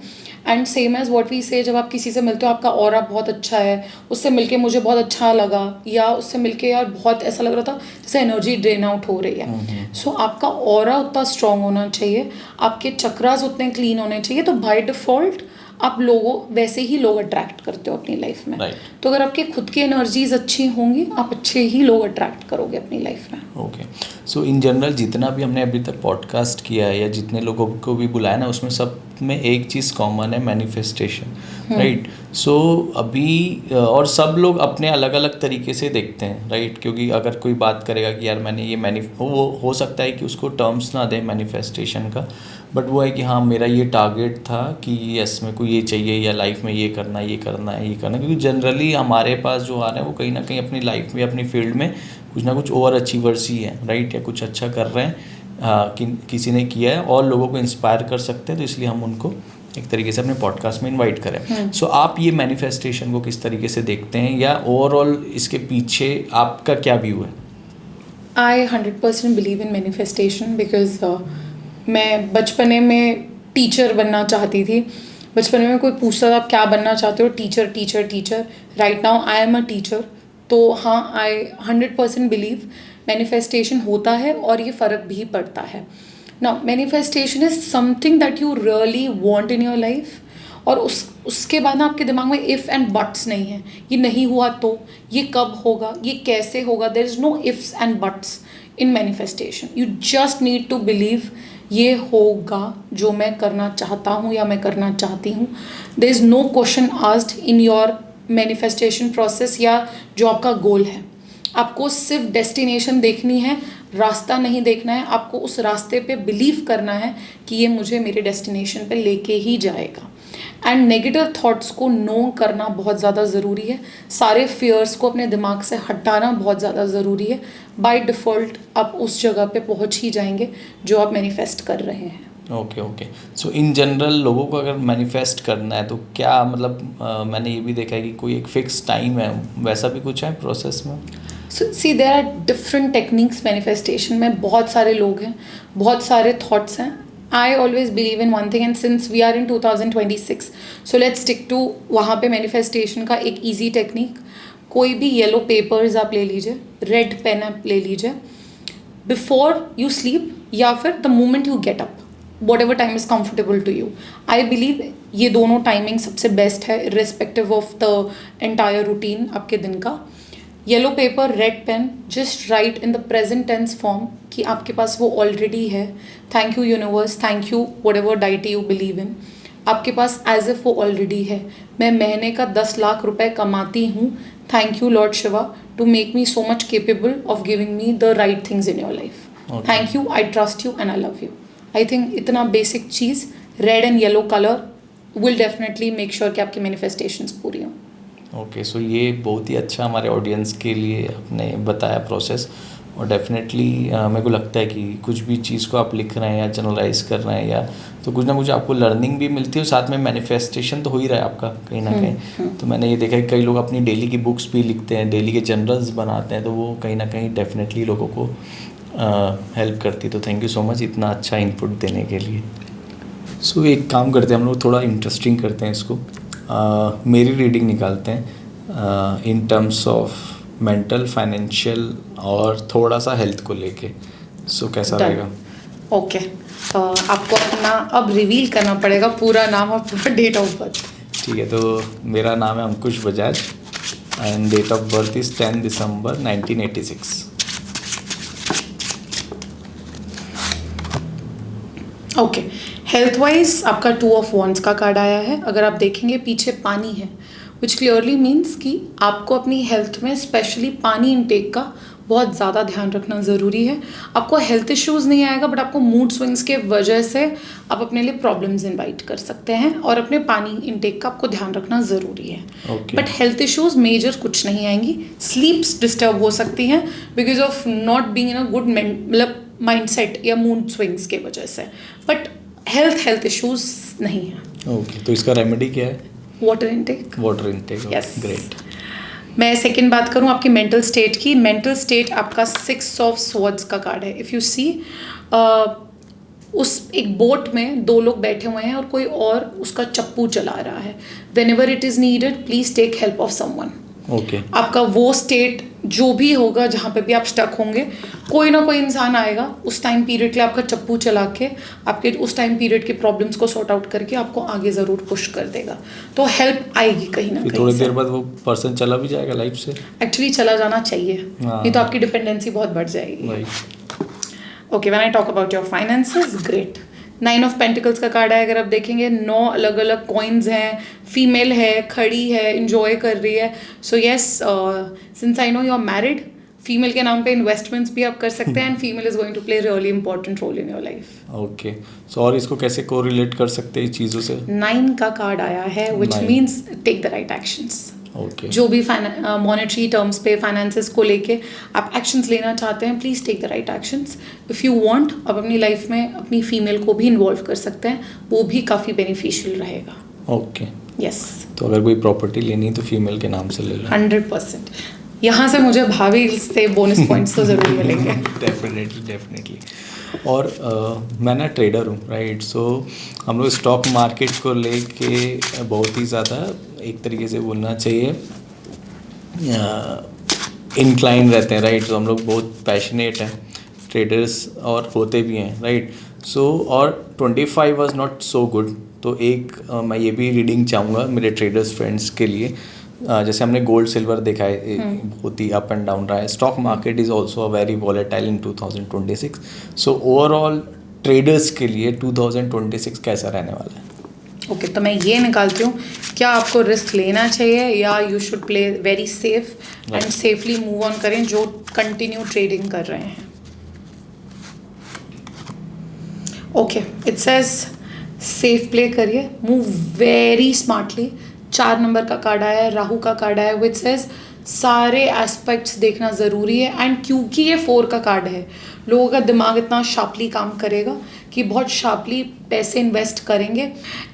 And same as what we say, जब आप किसी से मिलते हो आपका ऑरा बहुत अच्छा है, उससे मिलके मुझे बहुत अच्छा लगा, या उससे मिलके यार बहुत ऐसा लग रहा था जैसे एनर्जी ड्रेन आउट हो रही है. सो आपका ऑरा उतना स्ट्रॉन्ग होना चाहिए, आपके चक्रास उतने क्लीन होने चाहिए. तो बाय डिफ़ॉल्ट आप लोगों वैसे ही लोग अट्रैक्ट करते हो अपनी लाइफ में. तो अगर आपकी खुद की एनर्जीज अच्छी होंगी आप अच्छे ही लोग अट्रैक्ट करोगे अपनी लाइफ में. ओके. सो इन जनरल जितना भी हमने अभी तक पॉडकास्ट किया है या जितने लोगों को भी बुलाया ना, उसमें सब में एक चीज़ कॉमन है, मैनिफेस्टेशन. राइट. सो अभी और सब लोग अपने अलग अलग तरीके से देखते हैं. राइट. क्योंकि अगर कोई बात करेगा कि यार मैंने ये वो हो सकता है कि उसको टर्म्स ना दे मैनिफेस्टेशन का, बट वो है कि हाँ मेरा ये टारगेट था कि यस मेरे को ये चाहिए, या लाइफ में ये करना है, ये करना है, ये करना है. क्योंकि जनरली हमारे पास जो आ रहे हैं वो कहीं ना कहीं अपनी लाइफ में, अपनी फील्ड में कुछ ना कुछ ओवर अचीवर्स ही हैं. राइट. या कुछ अच्छा कर रहे हैं, किसी ने किया है और लोगों को इंस्पायर कर सकते हैं, तो इसलिए हम उनको एक तरीके से अपने पॉडकास्ट में इनवाइट करें. सो आप ये मैनिफेस्टेशन को किस तरीके से देखते हैं, या ओवरऑल इसके पीछे आपका क्या व्यू है? I 100% believe in manifestation because मैं बचपने में टीचर बनना चाहती थी। बचपन में कोई पूछता था आप क्या बनना चाहते हो, teacher teacher teacher. Right now I am a teacher. तो हाँ, आई 100% बिलीव मैनिफेस्टेशन होता है और ये फ़र्क भी पड़ता है। Now manifestation is something that you really want in your life, और उसके बाद ना आपके दिमाग में इफ़ एंड बट्स नहीं है। ये नहीं हुआ तो, ये कब होगा, ये कैसे होगा, there is no ifs and buts in manifestation. You just need to believe ये होगा जो मैं करना चाहता हूँ या मैं करना चाहती हूँ। There is no question asked in your manifestation process या जो आपका गोल है। आपको सिर्फ डेस्टिनेशन देखनी है, रास्ता नहीं देखना है। आपको उस रास्ते पे बिलीव करना है कि ये मुझे मेरे डेस्टिनेशन पे लेके ही जाएगा। एंड नेगेटिव थॉट्स को नो करना बहुत ज़्यादा ज़रूरी है। सारे फियर्स को अपने दिमाग से हटाना बहुत ज़्यादा ज़रूरी है। बाय डिफ़ॉल्ट आप उस जगह पे पहुंच ही जाएंगे जो आप मैनिफेस्ट कर रहे हैं। ओके। सो इन जनरल लोगों को अगर मैनिफेस्ट करना है तो क्या मतलब मैंने ये भी देखा है कि कोई एक फिक्स टाइम है, वैसा भी कुछ है प्रोसेस में? See there are different techniques manifestation में। बहुत सारे लोग हैं, बहुत सारे थॉट्स हैं। I always believe in one thing, and since we are in 2026 so let's stick to वहाँ पे मैनिफेस्टेशन का एक ईजी टेक्निक। कोई भी येलो पेपर्स आप ले लीजिए, रेड पेन आप ले लीजिए, बिफोर यू स्लीप या फिर the moment you get up, whatever time is comfortable to you. I believe ये दोनों टाइमिंग सबसे बेस्ट है respective of the entire routine आपके दिन का। Yellow paper, red pen, just write in the present tense form कि आपके पास वो ऑलरेडी है। Thank you universe, thank you whatever deity you believe in. आपके पास एज इफ वो ऑलरेडी है। मैं महीने का 10 लाख रुपए कमाती हूँ। Thank you Lord Shiva to make me so much capable of giving me the right things in your life. Thank you, I trust you and I love you. I think इतना basic चीज़ red and yellow colour will definitely make sure कि आपकी manifestations पूरी हों। Okay, सो ये बहुत ही अच्छा हमारे ऑडियंस के लिए आपने बताया प्रोसेस, और डेफिनेटली मेरे को लगता है कि कुछ भी चीज़ को आप लिख रहे हैं या जनरलाइज कर रहे हैं या तो कुछ ना कुछ आपको लर्निंग भी मिलती है, और साथ में मैनिफेस्टेशन तो हो ही रहा है आपका कहीं ना कहीं। तो मैंने ये देखा है कई लोग अपनी डेली की बुक्स भी लिखते हैं, डेली के जर्नल्स बनाते हैं, तो वो कहीं ना कहीं डेफिनेटली लोगों को हेल्प करती है। तो थैंक यू सो मच इतना अच्छा इनपुट देने के लिए। सो एक काम करते हैं हम लोग, थोड़ा इंटरेस्टिंग करते हैं इसको। मेरी रीडिंग निकालते हैं in terms of mental, financial और थोड़ा सा हेल्थ को लेके। सो कैसा रहेगा? ओके, आपको अपना अब रिवील करना पड़ेगा पूरा नाम और पूरा डेट ऑफ बर्थ। ठीक है, तो मेरा नाम है Ankush Bajaj and date of birth is 10 December 1986। Okay, health wise आपका 2 ऑफ वॉन्ड्स का कार्ड आया है। अगर आप देखेंगे पीछे पानी है, विच क्लियरली मीन्स कि आपको अपनी हेल्थ में स्पेशली पानी इनटेक का बहुत ज़्यादा ध्यान रखना ज़रूरी है। आपको हेल्थ इश्यूज़ नहीं आएगा, बट आपको मूड स्विंग्स के वजह से आप अपने लिए प्रॉब्लम्स इनवाइट कर सकते हैं, और अपने पानी इनटेक का आपको ध्यान रखना ज़रूरी है। बट हेल्थ इश्यूज़ मेजर कुछ नहीं आएंगी। स्लीप्स डिस्टर्ब हो सकती हैं because of not being in a good मतलब माइंडसेट या मूड स्विंग्स के वजह से, बट हेल्थ इश्यूज नहीं है। ओके, तो इसका रेमेडी क्या है? Water intake. Yes, great. मैं सेकंड बात करूं आपकी मेंटल स्टेट की। मेंटल स्टेट आपका 6 ऑफ स्वॉर्ड्स का कार्ड है। इफ़ यू सी उस एक बोट में 2 लोग बैठे हुए हैं और कोई और उसका चप्पू चला रहा है। Whenever it is needed please take help of someone. Okay, आपका वो स्टेट जो भी होगा जहाँ पे भी आप स्टक होंगे, कोई ना कोई इंसान आएगा उस टाइम पीरियड के लिए आपका चप्पू चला के आपके उस टाइम पीरियड के प्रॉब्लम्स को सॉर्ट आउट करके आपको आगे ज़रूर पुश कर देगा। तो हेल्प आएगी कहीं ना कहीं। थोड़ी देर बाद वो पर्सन चला भी जाएगा लाइफ से। एक्चुअली चला जाना चाहिए, नहीं तो आपकी डिपेंडेंसी बहुत बढ़ जाएगी। Okay, when I talk about your finances, great. 9 of pentacles का कार्ड है। अगर आप देखेंगे 9 अलग अलग कॉइन्स हैं, फीमेल है, खड़ी है, इंजॉय कर रही है। So yes, since I know you are married, female के नाम पे इन्वेस्टमेंट्स भी आप कर सकते हैं, and female is going to play really important role in your life. Okay, so और इसको कैसे कोरिलेट कर सकते हैं चीज़ों से? 9 का कार्ड आया है, which means take the right actions. जो भी मॉनेटरी टर्म्स पे फाइनेंसेस को लेके आप एक्शंस लेना चाहते हैं, please take the right actions. If you want, आप अपनी लाइफ में अपनी फीमेल को भी इन्वॉल्व कर सकते हैं, वो भी काफ़ी बेनिफिशियल रहेगा। Okay, yes. तो अगर कोई प्रॉपर्टी लेनी है तो फीमेल के नाम से ले लो। 100%। यहाँ से मुझे भाभी से बोनस पॉइंट्स तो ज़रूर मिलेंगे। डेफिनेटली। और मैं ना ट्रेडर हूँ, राइट। सो हम लोग स्टॉक मार्केट को लेके बहुत ही ज़्यादा, एक तरीके से बोलना चाहिए, इंक्लाइन रहते हैं, राइट। तो हम लोग बहुत पैशनेट हैं ट्रेडर्स, और होते भी हैं, राइट। सो और 25 वाज नॉट सो गुड। तो एक मैं ये भी रीडिंग चाहूँगा मेरे ट्रेडर्स फ्रेंड्स के लिए। जैसे हमने गोल्ड सिल्वर देखा है, बहुत ही अप एंड डाउन रहा है। Stock market is also a very volatile in 2026। So overall traders के लिए 2026 कैसा रहने वाला है? ओके, तो मैं ये निकालती हूँ, क्या आपको रिस्क लेना चाहिए या you should play very safe and safely move on करें जो कंटिन्यू ट्रेडिंग कर रहे हैं। Okay, it says safe play करिए, मूव वेरी स्मार्टली। 4 नंबर का कार्ड आया है, राहु का कार्ड आया है, विच सेज सारे एस्पेक्ट्स देखना ज़रूरी है। एंड क्योंकि ये 4 का कार्ड है, लोगों का दिमाग इतना शार्पली काम करेगा कि बहुत शार्पली पैसे इन्वेस्ट करेंगे।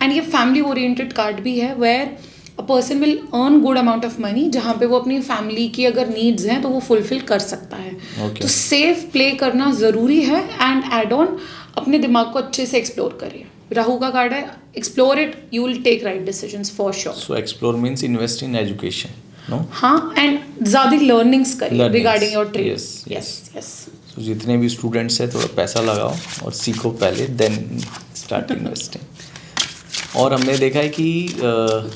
एंड ये फैमिली ओरिएंटेड कार्ड भी है, where a person will earn good amount of money, जहाँ पे वो अपनी फैमिली की अगर नीड्स हैं तो वो फुलफिल कर सकता है। तो सेफ प्ले करना ज़रूरी है। एंड एड ऑन अपने दिमाग को अच्छे से एक्सप्लोर करिए। राहु का कार्ड है, explore it, you will take right decisions for sure. So explore means invest in education, no? हाँ, एंड ज़्यादा लर्निंग्स करिए रिगार्डिंग योर ट्रेड। यस। तो जितने भी स्टूडेंट्स हैं, थोड़ा पैसा लगाओ और सीखो पहले, देन स्टार्ट इन्वेस्टिंग। और हमने देखा है कि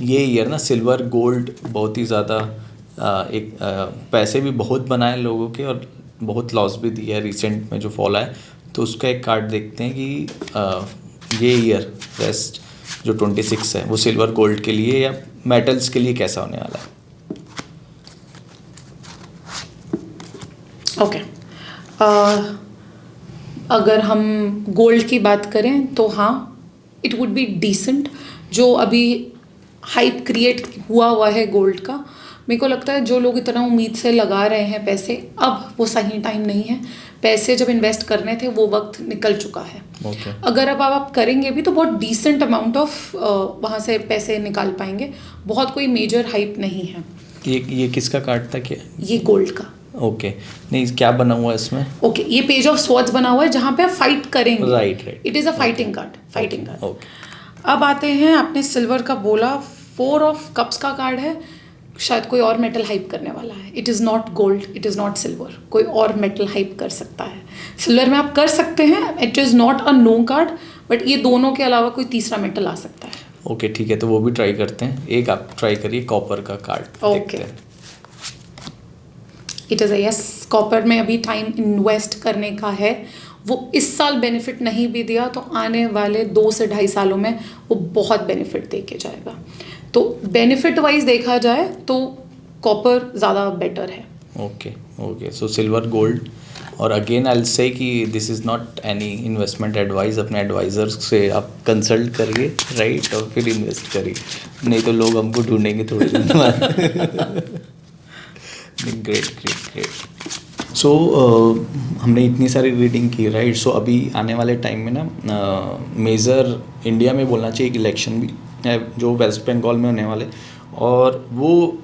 ये ईयर ना सिल्वर गोल्ड बहुत ही ज़्यादा पैसे भी बहुत बनाए लोगों के, और बहुत लॉस भी दिया है रिसेंट में जो फॉल है। तो उसका एक कार्ड देखते हैं कि ये ईयर रेस्ट जो 26 है वो सिल्वर गोल्ड के लिए या मेटल्स के लिए कैसा होने वाला है? ओके, अगर हम गोल्ड की बात करें तो हाँ, इट वुड बी डिसेंट। जो अभी हाइप क्रिएट हुआ है गोल्ड का, मेरे को लगता है जो लोग इतना उम्मीद से लगा रहे हैं पैसे, अब वो सही टाइम नहीं है। पैसे जब इन्वेस्ट करने थे वो वक्त निकल चुका है। अगर अब आप करेंगे भी तो बहुत डिसेंट अमाउंट ऑफ वहाँ से पैसे निकाल पाएंगे, बहुत कोई मेजर हाइप नहीं है। ये किसका कार्ड था? क्या ये गोल्ड का? ओके, नहीं क्या बना हुआ है इसमें? ओके, ये पेज ऑफ स्वॉर्ड्स बना हुआ है जहाँ पे आप फाइट करेंगे। Right. It is a fighting card. अब आते हैं, आपने सिल्वर का बोला, 4 ऑफ कप्स का कार्ड है, शायद कोई और मेटल हाइप करने वाला है। It is not gold, it is not silver, कोई और मेटल हाइप कर सकता है। सिल्वर में आप कर सकते हैं, it is not a no card, but ये दोनों के अलावा कोई तीसरा मेटल आ सकता है। ओके, ठीक है, तो वो भी ट्राई करते हैं। एक आप ट्राई करिए कॉपर का card. Okay, it is a yes, copper में अभी टाइम इन्वेस्ट करने का है। वो इस साल बेनिफिट नहीं भी दिया तो आने वाले 2 से 2.5 सालों में वो बहुत बेनिफिट दे के जाएगा। तो बेनिफिट वाइज देखा जाए तो कॉपर ज़्यादा बेटर है। ओके, सो सिल्वर गोल्ड। और अगेन आई विल से कि this is not any investment advice. अपने एडवाइज़र्स से आप कंसल्ट करिए, राइट, और फिर इन्वेस्ट करिए, नहीं तो लोग हमको ढूंढेंगे थोड़े दिन बाद। ग्रेट। सो हमने इतनी सारी रीडिंग की, राइट। सो अभी आने वाले टाइम में ना मेजर इंडिया में बोलना चाहिए, एक इलेक्शन भी है जो वेस्ट बंगाल में होने वाले, और वो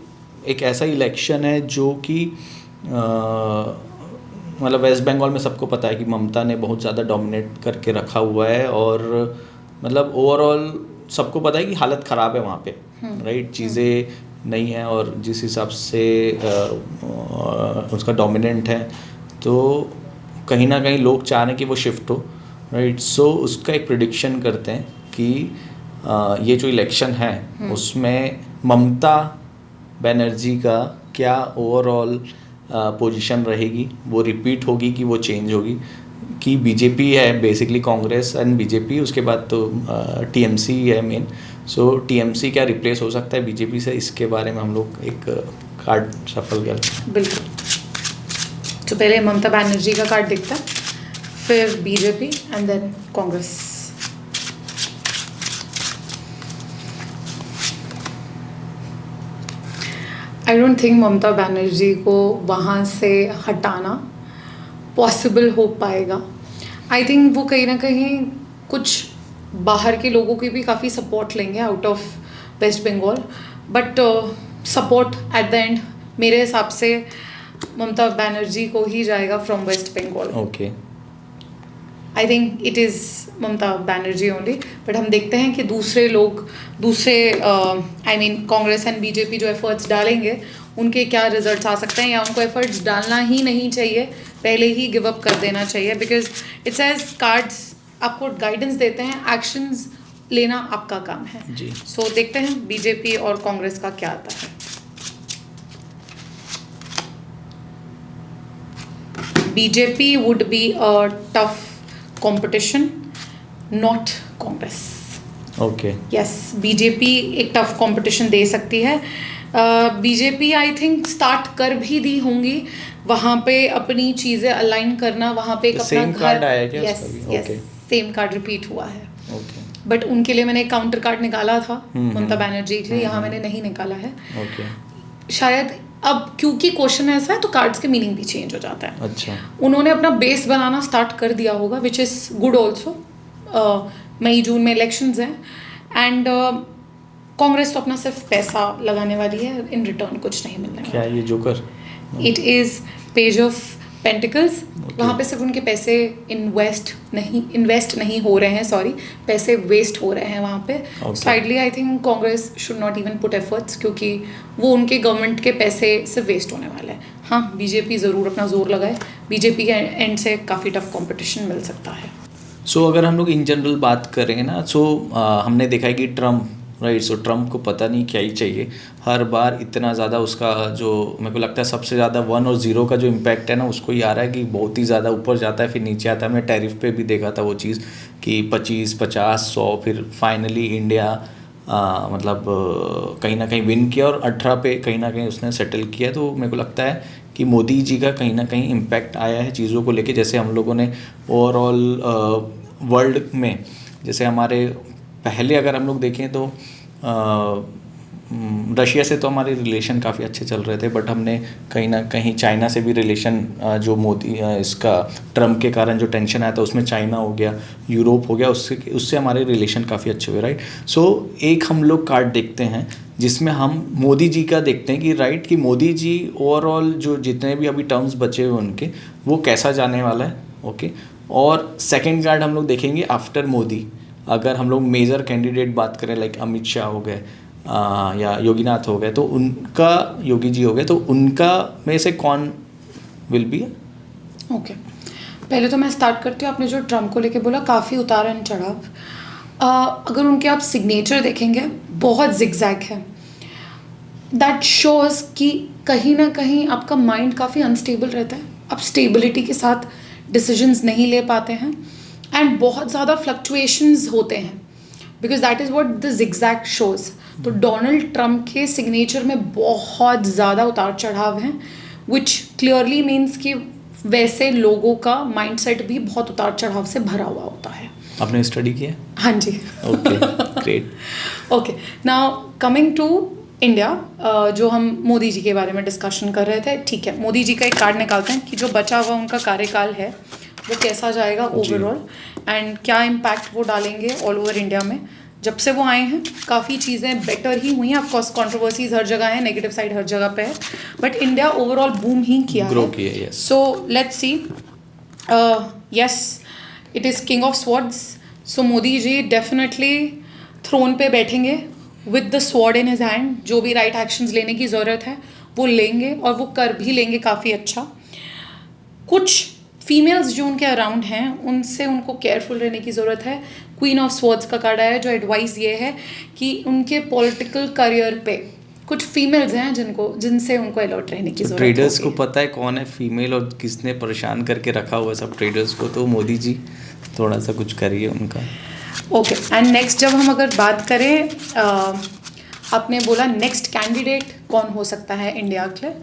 एक ऐसा इलेक्शन है जो कि मतलब वेस्ट बंगाल में सबको पता है कि ममता ने बहुत ज़्यादा डोमिनेट करके रखा हुआ है, और मतलब ओवरऑल सबको पता है कि हालत ख़राब है वहाँ पे, राइट। चीज़ें नहीं है, और जिस हिसाब से उसका डोमिनेंट है, तो कहीं ना कहीं लोग चाह रहे हैं कि वो शिफ्ट हो, राइट। सो उसका एक प्रिडिक्शन करते हैं कि ये जो इलेक्शन है उसमें ममता बनर्जी का क्या ओवरऑल पोजीशन रहेगी, वो रिपीट होगी कि वो चेंज होगी, कि बीजेपी है बेसिकली, कांग्रेस एंड बीजेपी, उसके बाद तो टीएमसी है मेन। सो टीएमसी क्या रिप्लेस हो सकता है बीजेपी से, इसके बारे में हम लोग एक कार्ड शफल करते हैं। बिल्कुल, तो पहले ममता बनर्जी का कार्ड दिखता है, फिर BJP and then Congress. I don't think Mamata Banerjee को वहाँ से हटाना पॉसिबल हो पाएगा। आई थिंक वो कहीं ना कहीं कुछ बाहर के लोगों की भी काफ़ी सपोर्ट लेंगे out of West Bengal, but support at the end मेरे हिसाब से ममता बनर्जी को ही जाएगा from West Bengal. Okay, I think it is Mamata Banerjee only, but हम देखते हैं कि दूसरे लोग, दूसरे I mean Congress and BJP जो एफर्ट्स डालेंगे उनके क्या रिजल्ट्स आ सकते हैं, या उनको एफर्ट्स डालना ही नहीं चाहिए, पहले ही गिव अप कर देना चाहिए, बिकॉज इट्स एज कार्ड्स आपको गाइडेंस देते हैं, एक्शंस लेना आपका काम है जी। सो देखते हैं बीजेपी और कांग्रेस का क्या आता है। BJP would be a tough competition, not Congress. Okay. Yes, BJP एक टफ कंपटीशन दे सकती है। बीजेपी आई थिंक स्टार्ट कर भी दी होंगी वहाँ पे अपनी चीज़ें अलाइन करना, वहाँ पे एक अपना सेम कार्ड आया क्या यस उसका भी? Yes okay. Same card repeat हुआ है, ओके। बट उनके लिए मैंने एक काउंटर कार्ड निकाला था हम्म, ममता बनर्जी के लिए, यहाँ मैंने नहीं निकाला है। ओके। शायद अब क्योंकि क्वेश्चन ऐसा है तो कार्ड्स के मीनिंग भी चेंज हो जाता है। अच्छा। उन्होंने अपना बेस बनाना स्टार्ट कर दिया होगा, विच इज़ गुड ऑल्सो। मई जून में इलेक्शंस हैं एंड कांग्रेस तो अपना सिर्फ पैसा लगाने वाली है, इन रिटर्न कुछ नहीं मिलने वाला। क्या ये joker? It is page of pentacles. वहाँ पे सिर्फ उनके पैसे इन्वेस्ट नहीं हो रहे हैं, सॉरी, पैसे वेस्ट हो रहे हैं वहाँ पे। Sidely I think Congress should not even put efforts, क्योंकि वो उनके गवर्नमेंट के पैसे सिर्फ वेस्ट होने वाले हैं। हाँ, बीजेपी ज़रूर अपना जोर लगाए, बीजेपी के एंड से काफ़ी टफ कंपटीशन मिल सकता है। सो अगर हम लोग इन जनरल बात करें ना, हमने देखा है कि ट्रम्प, राइट, सो ट्रम्प को पता नहीं क्या ही चाहिए, हर बार इतना ज़्यादा उसका जो मेरे को लगता है सबसे ज़्यादा 1 और 0 का जो इम्पैक्ट है ना, उसको ही आ रहा है कि बहुत ही ज़्यादा ऊपर जाता है फिर नीचे आता है। हमने टैरिफ पे भी देखा था वो चीज़ कि 25, 50, 100, फिर फाइनली इंडिया कहीं ना कहीं विन किया और 18 पे कहीं ना कहीं उसने सेटल किया। तो मेरे को लगता है कि मोदी जी का कहीं ना कहीं इम्पैक्ट आया है चीज़ों को लेके। जैसे हम लोगों ने ओवरऑल वर्ल्ड में, जैसे हमारे पहले अगर हम लोग देखें तो रशिया से तो हमारे रिलेशन काफ़ी अच्छे चल रहे थे, बट हमने कहीं ना कहीं चाइना से भी रिलेशन जो मोदी इसका ट्रम्प के कारण जो टेंशन आया था उसमें चाइना हो गया, यूरोप हो गया, उससे हमारे रिलेशन काफ़ी अच्छे हुए, राइट। सो एक हम लोग कार्ड देखते हैं जिसमें हम मोदी जी का देखते हैं कि राइट, कि मोदी जी ओवरऑल जो जितने भी अभी टर्म्स बचे हुए उनके, वो कैसा जाने वाला है। ओके। और सेकेंड कार्ड हम लोग देखेंगे आफ्टर मोदी, अगर हम लोग मेजर कैंडिडेट बात करें लाइक अमित शाह हो गए या योगीनाथ हो गए, तो उनका, योगी जी हो गए, तो उनका में से कौन विल बी? ओके, पहले तो मैं स्टार्ट करती हूँ। आपने जो ट्रम्प को लेके बोला, काफ़ी उतार एंड चढ़ाव। अगर उनके आप सिग्नेचर देखेंगे बहुत जिगजैग है। दैट शोज़ कि कहीं ना कहीं आपका माइंड काफ़ी अनस्टेबल रहता है, आप स्टेबिलिटी के साथ डिसीजंस नहीं ले पाते हैं एंड बहुत ज़्यादा फ्लक्चुएशंस होते हैं, because that is what the zigzag shows. तो डोनाल्ड ट्रम्प के सिग्नेचर में बहुत ज़्यादा उतार चढ़ाव हैं, विच क्लियरली मीन्स कि वैसे लोगों का माइंडसेट भी बहुत उतार चढ़ाव से भरा हुआ होता है। आपने स्टडी किया? हाँ जी। Okay, great. Okay, now coming to India, जो हम मोदी जी के बारे में डिस्कशन कर रहे थे, ठीक है, मोदी जी का एक कार्ड निकालते हैं कि जो बचा हुआ उनका कार्यकाल है वो कैसा जाएगा ओवरऑल एंड क्या इम्पैक्ट वो डालेंगे ऑल ओवर इंडिया में। जब से वो आए हैं काफ़ी चीज़ें बेटर ही हुई हैं। ऑफकोर्स कंट्रोवर्सीज हर जगह है, नेगेटिव साइड हर जगह पे है, बट इंडिया ओवरऑल बूम ही किया ग्रो है। किया है, yes. So let's see, yes, it is king of swords. So Modi ji definitely throne पे बैठेंगे with the sword in his hand. जो भी राइट एक्शंस लेने की ज़रूरत है वो लेंगे और वो कर भी लेंगे काफ़ी अच्छा। कुछ फीमेल्स जो उनके अराउंड हैं उनसे उनको केयरफुल रहने की ज़रूरत है। क्वीन ऑफ स्वॉर्ड्स का कार्ड आया, जो एडवाइस ये है कि उनके पॉलिटिकल करियर पे कुछ फीमेल्स हैं जिनसे उनको अलर्ट रहने की ज़रूरत है। ट्रेडर्स को पता है कौन है फीमेल और किसने परेशान करके रखा हुआ है सब ट्रेडर्स को, तो मोदी जी थोड़ा सा कुछ करिए उनका। ओके, एंड नेक्स्ट जब हम अगर बात करें, आपने बोला नेक्स्ट कैंडिडेट कौन हो सकता है इंडिया के लिए,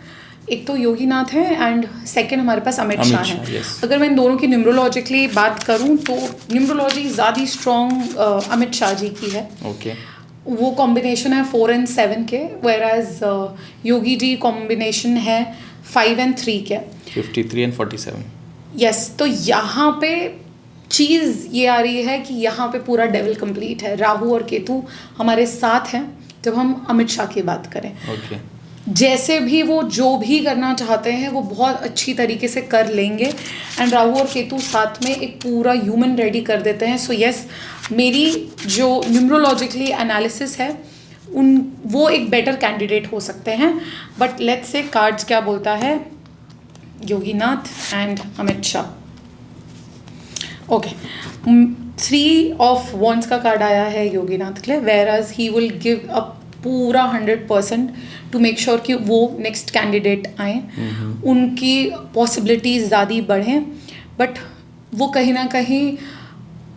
एक तो योगीनाथ है एंड सेकंड हमारे पास अमित शाह है। yes. अगर मैं इन दोनों की न्यूमरोलॉजिकली बात करूं तो न्यूमरोलॉजी ज़्यादा स्ट्रॉन्ग अमित शाह जी की है। ओके। वो कॉम्बिनेशन है 4 and 7 के, वेराज योगी जी कॉम्बिनेशन है 5 and 3 के, 53 and 47। यस। तो यहाँ पे चीज़ ये आ रही है कि यहाँ पे पूरा डेविल कंप्लीट है। राहु और केतु हमारे साथ हैं जब हम अमित शाह की बात करें। ओके। जैसे भी वो जो भी करना चाहते हैं वो बहुत अच्छी तरीके से कर लेंगे। एंड राहु और केतु साथ में एक पूरा ह्यूमन रेडी कर देते हैं। सो यस, मेरी जो न्यूमरोलॉजिकली एनालिसिस है वो एक बेटर कैंडिडेट हो सकते हैं। बट लेट्स से कार्ड्स क्या बोलता है Yoginath and Amit Shah. Okay, 3 of wands का कार्ड आया है योगीनाथ के लिए, whereas he will give a पूरा 100% टू मेक श्योर कि वो नेक्स्ट कैंडिडेट आए, उनकी पॉसिबिलिटीज ज़्यादा बढ़ें। बट वो कहीं ना कहीं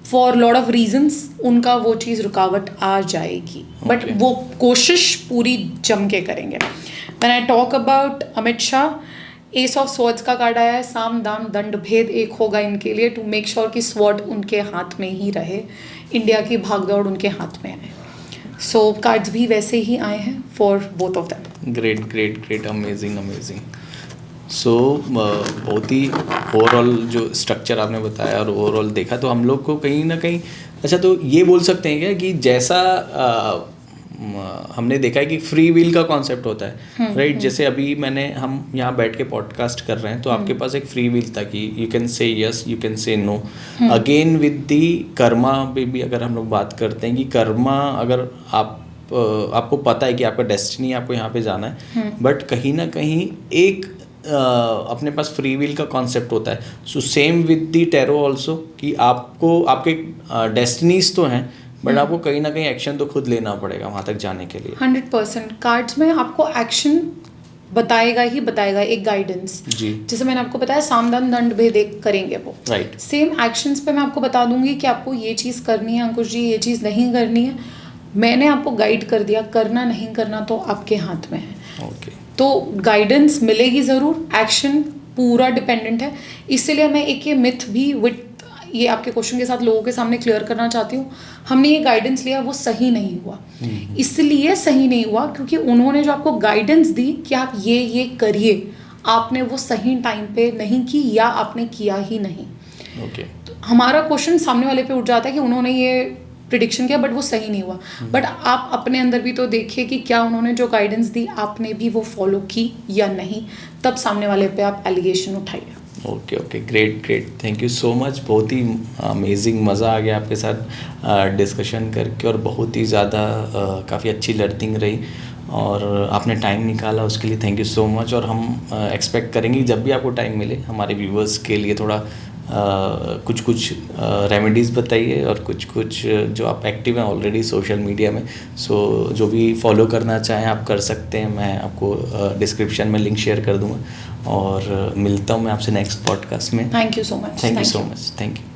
फॉर लॉट ऑफ रीजंस उनका वो चीज़ रुकावट आ जाएगी। बट वो कोशिश पूरी जम के करेंगे। When I talk about Amit Shah, S of swords का कार्ड आया है, साम दाम दंड भेद एक होगा इनके लिए टू मेक श्योर कि स्वॉर्ड उनके हाथ में ही रहे, इंडिया की भागदौड़ उनके हाथ में आए। सो कार्ड्स भी वैसे ही आए हैं for both of them. Great great great, amazing amazing. So बहुत ही ओवरऑल जो स्ट्रक्चर आपने बताया और ओवरऑल देखा तो हम लोग को कहीं ना कहीं, अच्छा तो ये बोल सकते हैं क्या कि जैसा हमने देखा है कि फ्री विल का कॉन्सेप्ट होता है, राइट? जैसे अभी हम यहाँ बैठ के पॉडकास्ट कर रहे हैं तो आपके पास एक फ्री विल था कि you can say yes, you can say no. Again with the karma पे भी अगर हम लोग बात करते हैं कि कर्मा, अगर आपको पता है कि आपका डेस्टिनी आपको यहाँ पे जाना है, बट कहीं ना कहीं एक अपने पास फ्री विल का कॉन्सेप्ट होता है। So same with the tarot also कि आपको आपके डेस्टिनीज तो हैं बट आपको कहीं ना कहीं एक्शन तो खुद लेना पड़ेगा वहाँ तक जाने के लिए। 100% कार्ड्स में आपको एक्शन बताएगा ही बताएगा, एक गाइडेंस। जी, जैसे मैंने आपको बताया सामदान दंड भेद एक करेंगे वो, राइट। सेम एक्शंस पे मैं आपको बता दूंगी कि आपको ये चीज़ करनी है अंकुश जी, ये चीज़ नहीं करनी है। मैंने आपको गाइड कर दिया, करना नहीं करना तो आपके हाथ में है। ओके, तो गाइडेंस मिलेगी ज़रूर, एक्शन पूरा डिपेंडेंट है। इसीलिए मैं एक ये मिथ भी विद ये आपके क्वेश्चन के साथ लोगों के सामने क्लियर करना चाहती हूँ। हमने ये गाइडेंस लिया, वो सही नहीं हुआ। इसलिए सही नहीं हुआ क्योंकि उन्होंने जो आपको गाइडेंस दी कि आप ये करिए, आपने वो सही टाइम पे नहीं की या आपने किया ही नहीं। ओके, तो हमारा क्वेश्चन सामने वाले पे उठ जाता है कि उन्होंने ये प्रिडिक्शन किया बट वो सही नहीं हुआ। बट आप अपने अंदर भी तो देखिए कि क्या उन्होंने जो गाइडेंस दी आपने भी वो फॉलो की या नहीं, तब सामने वाले पे आप एलिगेशन उठाइए। Okay okay, great great, thank you so much. बहुत ही अमेजिंग, मज़ा आ गया आपके साथ डिस्कशन करके और बहुत ही ज़्यादा काफ़ी अच्छी लर्निंग रही और आपने टाइम निकाला उसके लिए थैंक यू सो मच। और हम एक्सपेक्ट करेंगे जब भी आपको टाइम मिले हमारे व्यूवर्स के लिए थोड़ा कुछ रेमेडीज़ बताइए और कुछ जो आप एक्टिव हैं ऑलरेडी सोशल मीडिया में, सो जो भी फॉलो करना चाहें आप कर सकते हैं। मैं आपको डिस्क्रिप्शन में लिंक शेयर कर दूँगा और मिलता हूँ मैं आपसे नेक्स्ट पॉडकास्ट में। Thank you so much. Thank you so much, thank you.